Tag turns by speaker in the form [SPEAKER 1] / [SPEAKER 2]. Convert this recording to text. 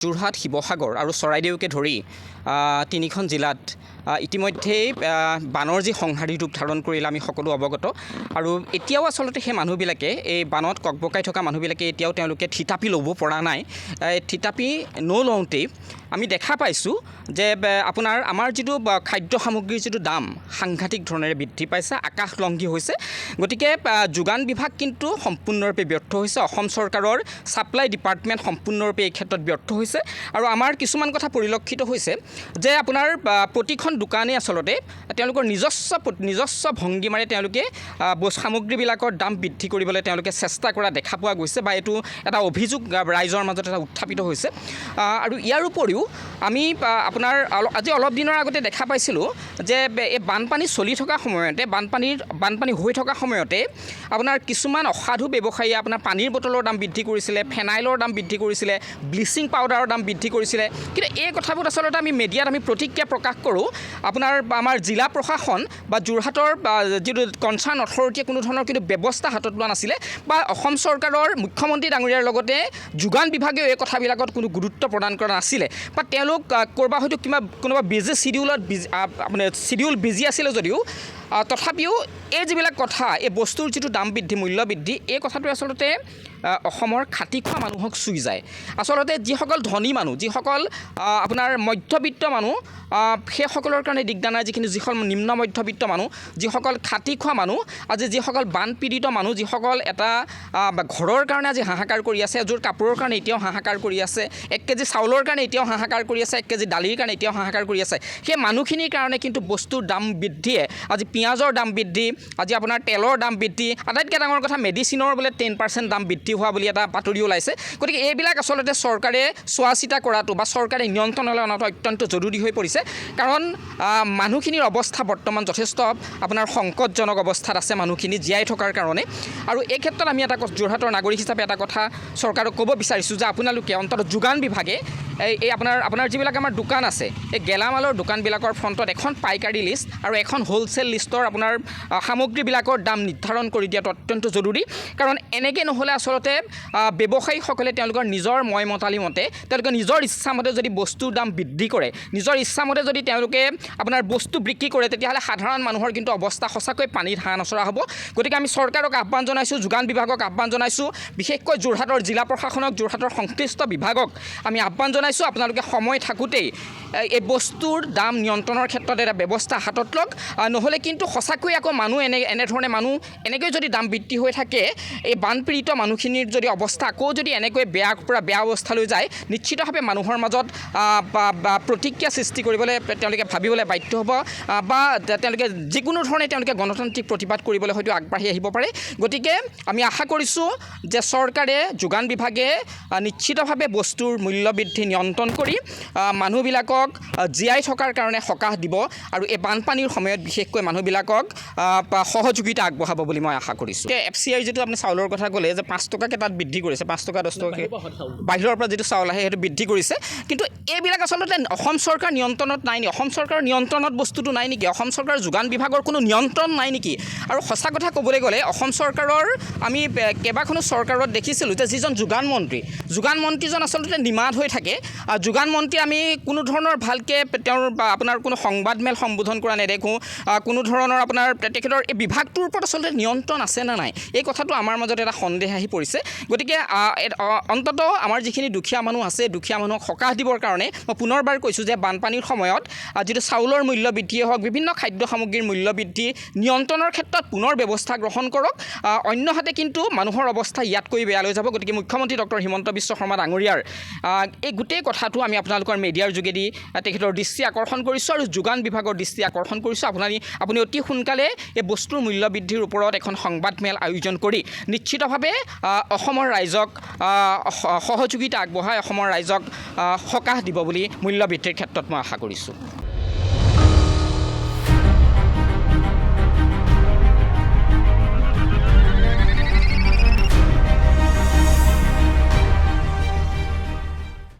[SPEAKER 1] যোৰহাট, শিৱসাগৰ আৰু চৰাইদেউকে ধৰি তিনিখন জিলাত ইতিমধ্যেই বানৰ যি সংহাৰী ৰূপ ধাৰণ কৰিলে আমি সকলো অৱগত। আৰু এতিয়াও আচলতে সেই মানুহবিলাকে এই বানত ককবকাই থকা মানুহবিলাকে এতিয়াও তেওঁলোকে থিতাপি ল'ব পৰা নাই। থিতাপি নলওঁতেই আমি দেখা পাইছোঁ যে আপোনাৰ আমাৰ যিটো খাদ্য সামগ্ৰীৰ যিটো দাম সাংঘাতিক ধৰণেৰে বৃদ্ধি পাইছে, আকাশলংঘী হৈছে। গতিকে যোগান বিভাগ কিন্তু সম্পূৰ্ণৰূপে ব্যৰ্থ হৈছে। অসম চৰকাৰৰ ছাপ্লাই ডিপাৰ্টমেণ্ট সম্পূৰ্ণৰূপে এই ক্ষেত্ৰত ব্যৰ্থ হৈছে। আৰু আমাৰ কিছুমান কথা পৰিলক্ষিত হৈছে যে আপোনাৰ প্ৰতিখন দোকানেই আচলতে তেওঁলোকৰ নিজস্ব ভংগীমাৰে তেওঁলোকে সামগ্ৰীবিলাকৰ দাম বৃদ্ধি কৰিবলৈ তেওঁলোকে চেষ্টা কৰা দেখা পোৱা গৈছে, বা এইটো এটা অভিযোগ ৰাইজৰ মাজত এটা উত্থাপিত হৈছে। আৰু ইয়াৰ উপৰিও আমি আপোনাৰ আজি অলপ দিনৰ আগতে দেখা পাইছিলোঁ যে এই বানপানী চলি থকা সময়তে বানপানী হৈ থকা সময়তে আপোনাৰ কিছুমান অসাধু ব্যৱসায়ীয়ে আপোনাৰ পানীৰ বটলৰ দাম বৃদ্ধি কৰিছিলে, ফেনাইলৰ দাম বৃদ্ধি কৰিছিলে, ব্লিচিং পাউডাৰৰ দাম বৃদ্ধি কৰিছিলে। কিন্তু এই কথাবোৰ আচলতে আমি মিডিয়াত প্ৰতিক্ৰিয়া প্ৰকাশ কৰোঁ। আমাৰ জিলা প্ৰশাসন বা যোৰহাটৰ যিটো কনচাৰ্ণ অথৰিটিয়ে কোনো ধৰণৰ কিন্তু ব্যৱস্থা হাতত লোৱা নাছিলে, বা অসম চৰকাৰৰ মুখ্যমন্ত্ৰী ডাঙৰীয়াৰ লগতে যোগান বিভাগেও এই কথাবিলাকত কোনো গুৰুত্ব প্ৰদান কৰা নাছিলে, বা তেওঁলোক ক'ৰবাত হয়তো কোনোবা বিজি চিডিউল বিজি আছিলে যদিও তথাপিও এই যিবিলাক কথা, এই বস্তুৰ যিটো দাম বৃদ্ধি, মূল্য বৃদ্ধি, এই কথাটোৱে আচলতে অসমৰ খাটি খোৱা মানুহক চুই যায়। আচলতে যিসকল ধনী মানুহ, যিসকল আপোনাৰ মধ্যবিত্ত মানুহ, সেইসকলৰ কাৰণে দিগদাৰ নাই। যিসকল নিম্ন মধ্যবিত্ত মানুহ, যিসকল খাটি খোৱা মানুহ, আজি যিসকল বানপীড়িত মানুহ, যিসকল এটা ঘৰৰ কাৰণে আজি হাহাকাৰ কৰি আছে, এযোৰ কাপোৰৰ কাৰণে এতিয়াও হাহাকাৰ কৰি আছে, 1 কেজি চাউলৰ কাৰণে এতিয়াও হাহাকাৰ কৰি আছে, 1 কেজি দালিৰ কাৰণে এতিয়াও হাহাকাৰ কৰি আছে, সেই মানুহখিনিৰ কাৰণে কিন্তু বস্তুৰ দাম বৃদ্ধিয়ে, আজি পিঁয়াজৰ দাম বৃদ্ধি, আজি আপোনাৰ তেলৰ দাম বৃদ্ধি, আটাইতকৈ ডাঙৰ কথা মেডিচিনৰ বোলে 10% দাম বৃদ্ধি হোৱা বুলি এটা বাতৰি ওলাইছে। গতিকে এইবিলাক আচলতে চৰকাৰে চোৱা চিতা কৰাটো বা চৰকাৰে নিয়ন্ত্ৰণলৈ অনাটো অত্যন্ত জৰুৰী হৈ পৰিছে। কাৰণ মানুহখিনিৰ অৱস্থা বৰ্তমান যথেষ্ট আপোনাৰ সংকটজনক অৱস্থাত আছে মানুহখিনি জীয়াই থকাৰ কাৰণে। আৰু এই ক্ষেত্ৰত আমি এটা যোৰহাটৰ নাগৰিক হিচাপে এটা কথা চৰকাৰক ক'ব বিচাৰিছোঁ যে আপোনালোকে অন্ততঃ যোগান বিভাগে এই আপোনাৰ যিবিলাক আমাৰ দোকান আছে, এই গেলামালৰ দোকানবিলাকৰ ফ্ৰণ্টত এখন পাইকাৰী লিষ্ট আৰু এখন হ'লচেল লিষ্টৰ আপোনাৰ সামগ্ৰীবিলাকৰ দাম নিৰ্ধাৰণ কৰি দিয়াটো অত্যন্ত জৰুৰী। কাৰণ এনেকৈ নহ'লে আচলতে ব্যৱসায়ীসকলে তেওঁলোকৰ নিজৰ মতালি মতে তেওঁলোকে নিজৰ ইচ্ছামতে যদি বস্তুৰ দাম বৃদ্ধি কৰে, নিজৰ ইচ্ছামতে যদি তেওঁলোকে আপোনাৰ বস্তু বিক্ৰী কৰে, তেতিয়াহ'লে সাধাৰণ মানুহৰ কিন্তু অৱস্থা সঁচাকৈ পানীত হাঁহ নচৰা হ'ব। গতিকে আমি চৰকাৰক আহ্বান জনাইছোঁ, যোগান বিভাগক আহ্বান জনাইছোঁ, বিশেষকৈ যোৰহাটৰ জিলা প্ৰশাসনক, যোৰহাটৰ সংশ্লিষ্ট বিভাগক আমি আহ্বান জনাইছোঁ, আপোনালোকে সময় থাকোঁতেই এই বস্তুৰ দাম নিয়ন্ত্ৰণৰ ক্ষেত্ৰত এটা ব্যৱস্থা হাতত লওক। নহ'লে কিন্তু সঁচাকৈ আকৌ এনেধৰণে মানুহ এনেকৈ যদি দাম বৃদ্ধি হৈ থাকে, এই বানপীড়িত মানুহখিনিৰ যদি অৱস্থা আকৌ যদি এনেকৈ বেয়া অৱস্থালৈ যায়, নিশ্চিতভাৱে মানুহৰ মাজত প্ৰতিক্ৰিয়া সৃষ্টি কৰিবলৈ তেওঁলোকে ভাবিবলৈ বাধ্য হ'ব, বা তেওঁলোকে যিকোনো ধৰণে তেওঁলোকে গণতান্ত্ৰিক প্ৰতিবাদ কৰিবলৈ হয়তো আগবাঢ়ি আহিব পাৰে। গতিকে আমি আশা কৰিছোঁ যে চৰকাৰে, যোগান বিভাগে নিশ্চিতভাৱে বস্তুৰ মূল্য বৃদ্ধি নিয়ন্ত্ৰণ কৰি মানুহবিলাকক জীয়াই থকাৰ কাৰণে সকাহ দিব, আৰু এই বানপানীৰ সময়ত বিশেষকৈ মানুহবিলাকক সহযোগিতা আগবঢ়াব বুলি মই আশা কৰিছোঁ। FCI যিটো আপুনি চাউলৰ কথা ক'লে যে 5 টকাকৈ তাত বৃদ্ধি কৰিছে, 5 টকা 10 টকাকৈ বাহিৰৰ পৰা যিটো চাউল আহে সেইটো বৃদ্ধি কৰিছে। কিন্তু এইবিলাক আচলতে অসম চৰকাৰ নিয়ন্ত্ৰণত নাই নেকি? অসম চৰকাৰৰ নিয়ন্ত্ৰণত বস্তুটো নাই নেকি? অসম চৰকাৰৰ যোগান বিভাগৰ কোনো নিয়ন্ত্ৰণ নাই নেকি? আৰু সঁচা কথা ক'বলৈ গ'লে অসম চৰকাৰৰ আমি কেইবাখনো চৰকাৰত দেখিছিলোঁ যে যিজন যোগান মন্ত্ৰীজন আচলতে নিমাত হৈ থাকে। যোগান মন্ত্ৰী আমি কোনো ধৰণৰ ভালকৈ তেওঁৰ আপোনাৰ কোনো সংবাদমেল সম্বোধন কৰা নেদেখোঁ, কোনো ধৰণৰ আপোনাৰ তেখেতৰ এই বিভাগটোৰ ওপৰত আচলতে নিয়ন্ত্ৰণ আছে নে নাই, এই কথাটো আমাৰ মাজত এটা সন্দেহ আহি পৰিছে। গতিকে অন্ততঃ আমাৰ যিখিনি দুখীয়া মানুহ আছে, দুখীয়া মানুহক সকাহ দিবৰ কাৰণে মই পুনৰবাৰ কৈছোঁ যে বানপানীৰ সময়ত যিটো চাউলৰ মূল্য বৃদ্ধিয়ে হওক, বিভিন্ন খাদ্য সামগ্ৰীৰ মূল্য বৃদ্ধি নিয়ন্ত্ৰণৰ ক্ষেত্ৰত পুনৰ ব্যৱস্থা গ্ৰহণ কৰক। অন্যহাতে কিন্তু মানুহৰ অৱস্থা ইয়াতকৈ বেয়ালৈ যাব। গতিকে মুখ্যমন্ত্ৰী ডক্টৰ হিমন্ত বিশ্ব শৰ্মা ডাঙৰীয়াৰ এই গোটেই কথাটো আমি আপোনালোকৰ মিডিয়াৰ যোগেদি তেখেতৰ দৃষ্টি আকৰ্ষণ কৰিছোঁ, আৰু যোগান বিভাগৰ দৃষ্টি আকৰ্ষণ কৰিছোঁ। আপুনি অতি সোনকালে এই বস্তুৰ মূল্য বৃদ্ধিৰ ওপৰত এখন সংবাদমেল আয়োজন কৰি নিশ্চিতভাৱে অসমৰ ৰাইজক সহযোগিতা আগবঢ়াই অসমৰ ৰাইজক সকাহ দিব বুলি মূল্য বৃদ্ধিৰ ক্ষেত্ৰত মই আশা কৰিছোঁ।